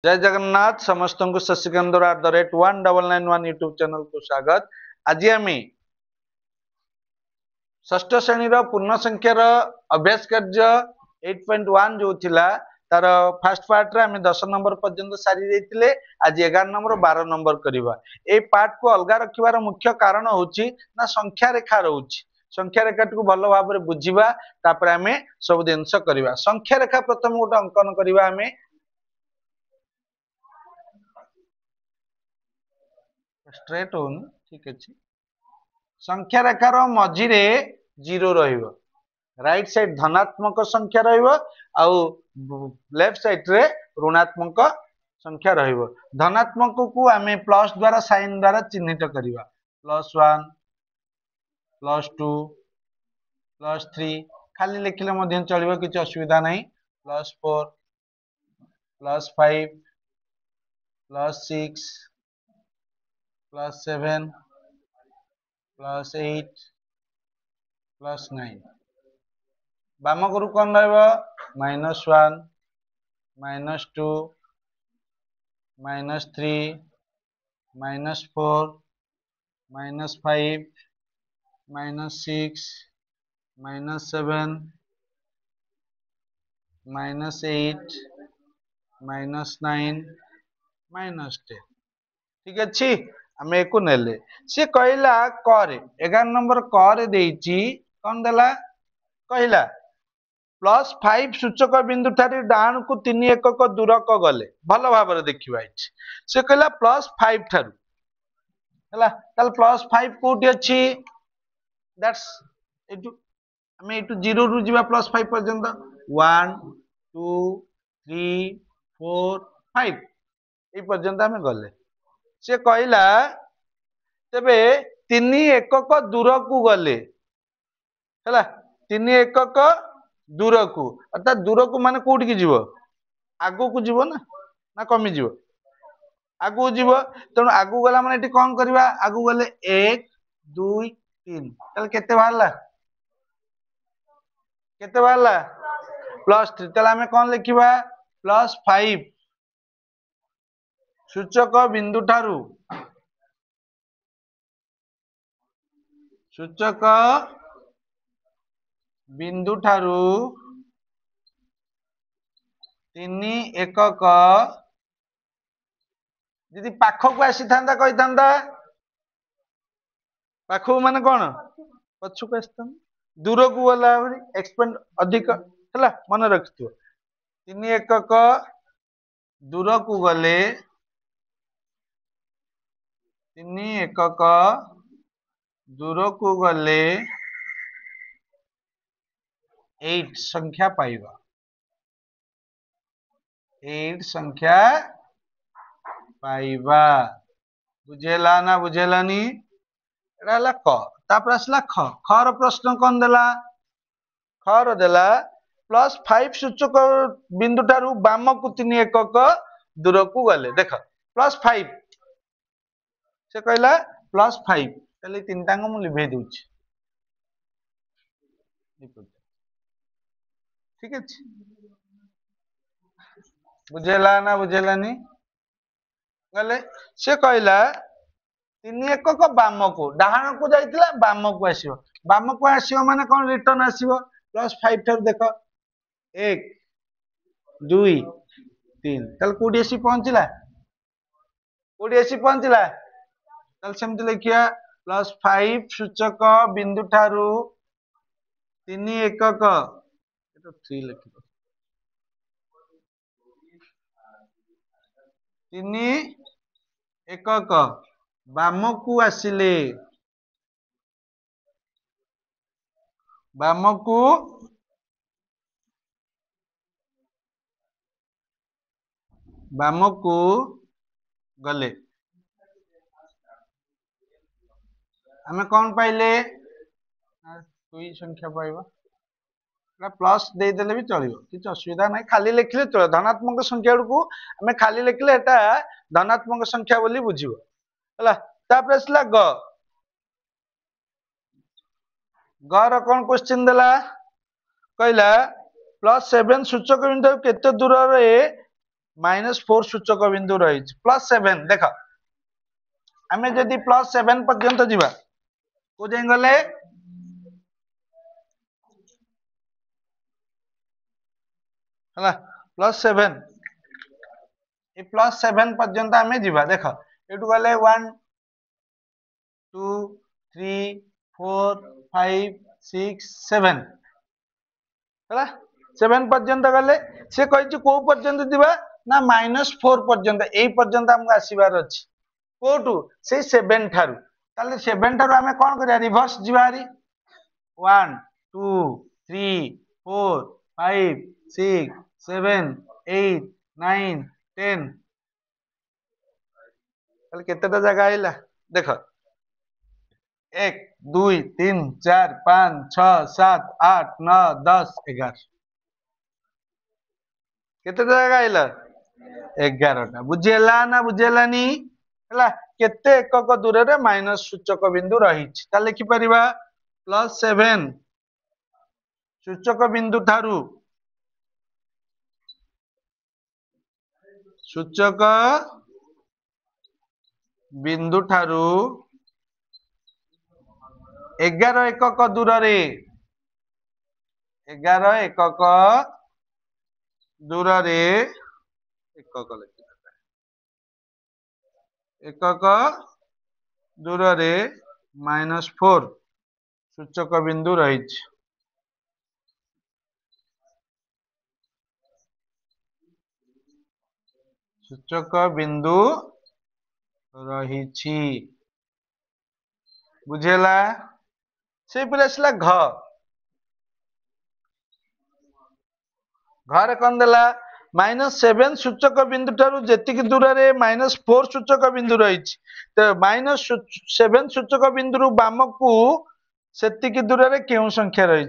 जय जगन्नाथ समस्त को शशिकांत @1991 यूट्यूब चैनल को स्वागत। आज आम षष्ठ श्रेणी पूर्ण संख्यार अभ्यास कार्य 8.1 जो थिला तार फास्ट पार्ट रे आम 10 नंबर पर्यंत सारी देथिले। आज 11 नंबर 12 नंबर करबा। ए पार्ट को अलगा रखिबार मुख्य कारण होची ना संख्या रेखा रहउची। संख्या रेखा को भलो भाव रे बुझिबा तापर आम सब जिंस करबा। संख्या रेखा प्रथम गोटे अंकन करबा। आम स्ट्रेट होन ठीक अच्छे। संख्या रेखार मझिरे जीरो रहिबो। राइट साइड धनात्मक संख्या रहिबो आउ लेफ्ट साइड रे ऋणात्मक संख्या रहिबो। धनात्मक को आमे प्लस द्वारा साइन द्वारा चिन्हित करिबा। +1 +2 +3 खाली लिखिले मध्य चलिबो, किछ असुविधा नहीं। +4 +5 +6 +7 +8 +9 बाम गुरु कौन रहिबो? -1 -2 -3 -4 -5 -6 -7 -8 -9 -10 ठीक अच्छी। आम एको नेले सी कहला करे 11 नंबर करे देइची कौन देला कहला +5 सूचक बिंदु ठारी डाण को 3 एकक दूरक गले भल भाव देखा से कहला +5 ठारू हला ताल +5 कोठी अछि दैट्स एटू हमें एटू 0 रु जीवा +5 पर्यंत 1 2 3 4 5 ए पर्यंत हमें गले से कहला तेबे 3 एकक दूर को गले हला 3 एकक दूर को अर्थात दूर को माने कोठी की जीवो आगो को जीवो ना कमी जीवो आगु जीवो। तेणु आगु गला माने एटी कोन करबा आगु गले 1 2 3 तले केते बाहरला +3 तले हमें कोन लिखिबा +5 सूचक बिंदु ठारू तीन एकक यदि पाखक आसी था कही था पाखक माने कौन पछक आस दूर को गला एक्सपेंड अधिक है मन रखिथ 3 एकक दूर को गले 3 एकक दूर को गले 8 संख्या पाइबा 8 संख्या पाइबा बुझेला ना बुझेलानी एला क तापर आसला ख खर प्रश्न कौन देला खर देला +5 सूचक बिंदु ठारू बाम को 3 एकक दूर को गले देख +5 से कहला +5 चले तीनटा को मु लिभे दूची ठीक अछि बुझेला ना बुझेलानी गले से कहला 3 एकक बाम को डाहाण को जाइतिला बाम को आसीबो माने कोन रिटर्न आसीबो +5 ठार देख 1 2 3 तल कोडी आसी पहुंचला तल सेमति लिखिया +5 सूचक बिंदु ठारू 3 एकक एतो 3 लिखिबो 3 एकक बाम को आसिले बाम को गले हमें कौन पाइले दुई संख्या पाइबा प्लस दे देले भी चलिबो किछ असुविधा नहीं खाली लिखले चलो धनात्मक संख्या को हमें खाली लिखले एटा धनात्मक संख्या बोली बुझिबो हला तापर असला ग र कौन क्वेश्चन देला कहला +7 सूचक बिंदु केते दूर रे -4 सूचक बिंदु रही +7 देख आमे जदि +7 पर्यंत जीवा को जाई गले हला +7 ए +7 पर्यंत आमे जीवा देख एटु गले 1 2 3 4 5 6 7 हला 7 पर्यंत गले से कहिछि को पर्यंत जीवा ना -4 पर्यंत एई पर्यंत हमको आसीबार अछि कोटू से 7 ठारू ताले 7 ठारू आमे कोन करिया रिवर्स जीवारी 1 2 3 4 5 6 7 8 9 10 ताले केतेटा जगह आइला देख 1 2 3 4 5 6 7 8 9 10 11 केतेटा जगह आइला 11टा बुझेला ना बुझेलानी हला केते एकक दूर रे माइनस सूचक बिंदु रही ता लिखि परिबा +7 सूचक बिंदु ठारू सूचक बिंदु ठारू 11 एकक दूर रे 11 एकक दूर रे एकक एकक दूर रे -4 सूचक बिंदु रही सूचक बिंदु रही बुझेला से पुरा असला घरे कौन देला -7 सूचक बिंदु ठारू जेतिक दूर रे -4 सूचक बिंदु रही तो -7 सूचक बिंदु रु बाम को सेतिक दूर रे केउ संख्या रही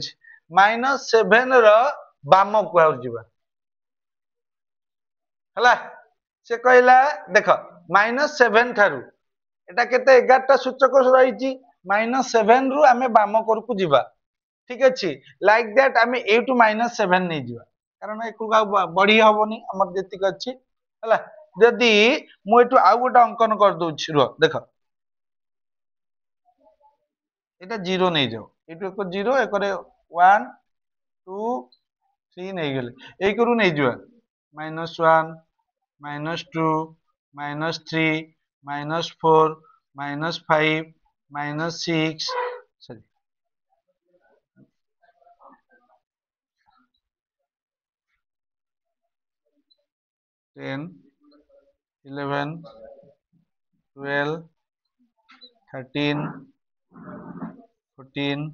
-7 रो बाम को आ जीवा हला से कहला देख -7 ठारू एटा केते 11टा सूचक रही -7 रु आमे बाम करकु जीवा ठीक अछि लाइक दैट आमे एटू -7 नै जीवा कारण एकु बढ़ी हबनी हमर जेतिक अछि हला जदी मु एटू आउ गोटा अंकन कर दोछि रो देख এটা 0 নেই যাও এটু এক 0 একরে 1 2 3 নেই গেলে এই করু নেই যাও -1 -2 -3 -4 -5 -6 सॉरी 10 11 12 13 14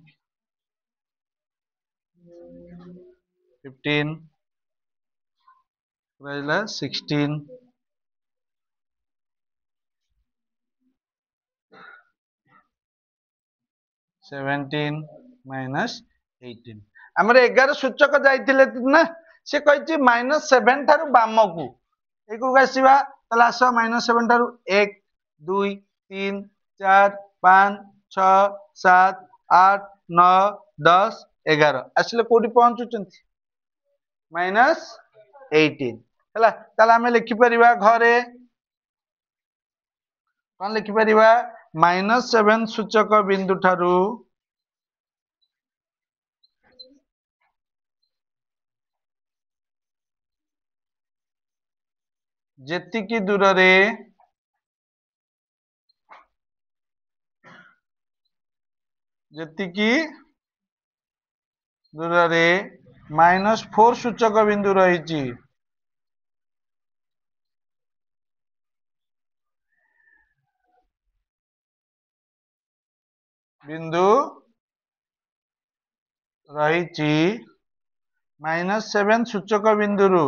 15 ରହିଲା 16 17 -18 हमर 11 सूचक जाइथिले ना से कहिछि -7 ठारू बाम को एकु आसीबा तला आस -7 ठारू 1 2 3 4 5 6 7 8 9 10 11 आसिले कोठी पहुंचुचंती -18 हला ताला हमें लिखि परिबा घरे कौन लिखि परिबा -7 सूचक बिंदु ठारू जेतिकी दूर रे जेतिकी दूर रे -4 सूचक बिंदु रही बिंदु रही -7 सूचक बिंदु रु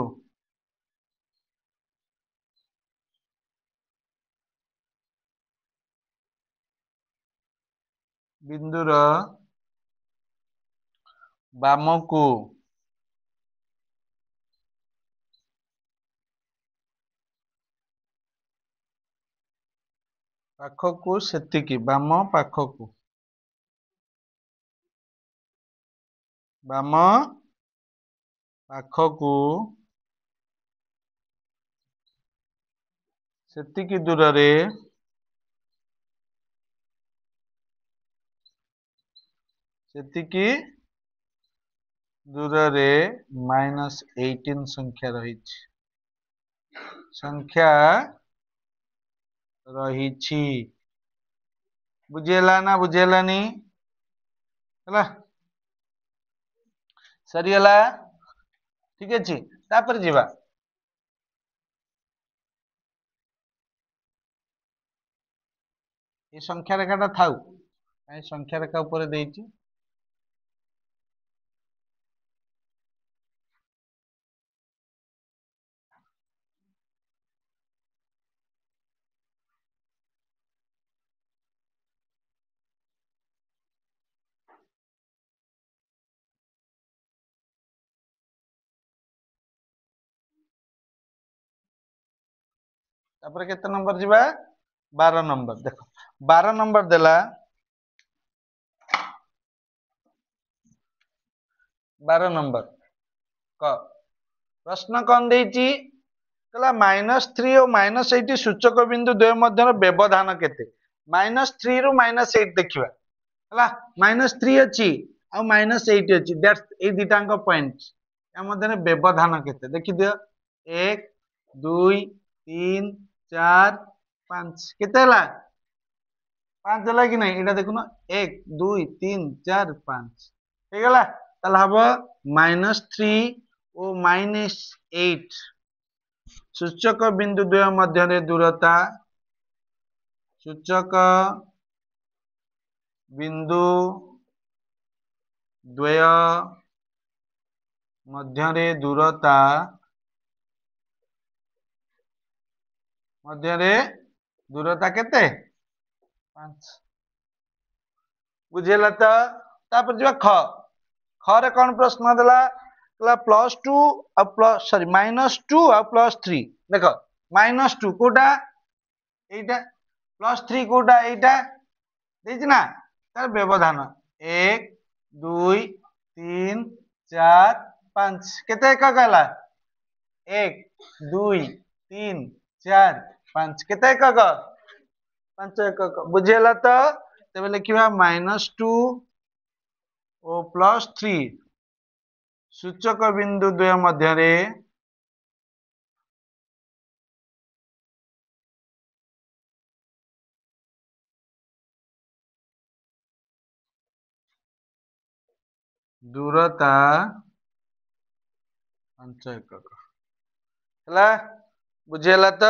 बिंदुर बाम को पाखकू सेतिकी बाम पाखकू बाम पाखकू ସେତିକି ଦୂରରେ -18 ସଂଖ୍ୟା ରହିଛି। ବୁଝିହେଲା ନା ବୁଝିହେଲାନି? ହେଲା, ସରିଗଲା। ଠିକ ଅଛି, ତାପରେ ଯିବା। এই ସଂଖ୍ୟା ରେଖାଟା ଥାଉ, କାହିଁ ସଂଖ୍ୟା ରେଖା ଉପରେ ଦେଇଛି। ତାପରେ କେତେ ନମ୍ବର ଯିବା? 12 ନମ୍ବର। ଦେଖ 12 ନମ୍ବର ଦେଲା, 12 ନମ୍ବର କ ପ୍ରଶ୍ନ କଣ ଦେଇଛି? କହିଲା -3 ଓ -8 ସୂଚକ ବିନ୍ଦୁ ଦ୍ୱୟ ମଧ୍ୟର ବ୍ୟବଧାନ କେତେ? -3 ରୁ -8 ଦେଖିବା। ହେଲା, -3 ଅଛି ଆଉ -8 ଅଛି, ଏଇ ଦିଟାଙ୍କ ପଏଣ୍ଟ। ୟା ମଧ୍ୟରେ ବ୍ୟବଧାନ କେତେ ଦେଖିଦିଅ। 1 2 3 4 5 କେତେ ହେଲା? 5 ହେଲା କି ନାଇଁ? ଏଇଟା ଦେଖୁନ, 1 2 3 4 5 ହେଇଗଲା। ତାহଲେ ହବ -3 ଓ -8 ସୂଚକ ବିନ୍ଦୁ ଦ୍ୱୟ ମଧ୍ୟରେ ଦୂରତା, ସୂଚକ ବିନ୍ଦୁ ଦ୍ୱୟ ମଧ୍ୟରେ ଦୂରତା କେତେ? 5। ବୁଝିହେଲା ତ? ତାପରେ ଯିବା ଖ। ଖରେ କଣ ପ୍ରଶ୍ନ ଦେଲା? କହିଲା +2 ଆଉ -2 ଆଉ +3। ଦେଖ -2 କୋଉଟା? এইটা, +3 কোটা? এইটা ଦେଇଛି ନା? ତାର ବ୍ୟବଧାନ 1 2 3 4 5 କେତେ ଏକକ ହେଲା? 1 2 3 4 5 କେତେ ଏକକ? 5 ଏକକ। ବୁଝିହେଲା ତ? ତେବେ ଲେଖିବା -2 ଓ +3 ସୂଚକ ବିନ୍ଦୁ ଦ୍ୱୟ ମଧ୍ୟରେ ଦୂରତା 5 ଏକକ। ହେଲା, ବୁଝିହେଲା ତ?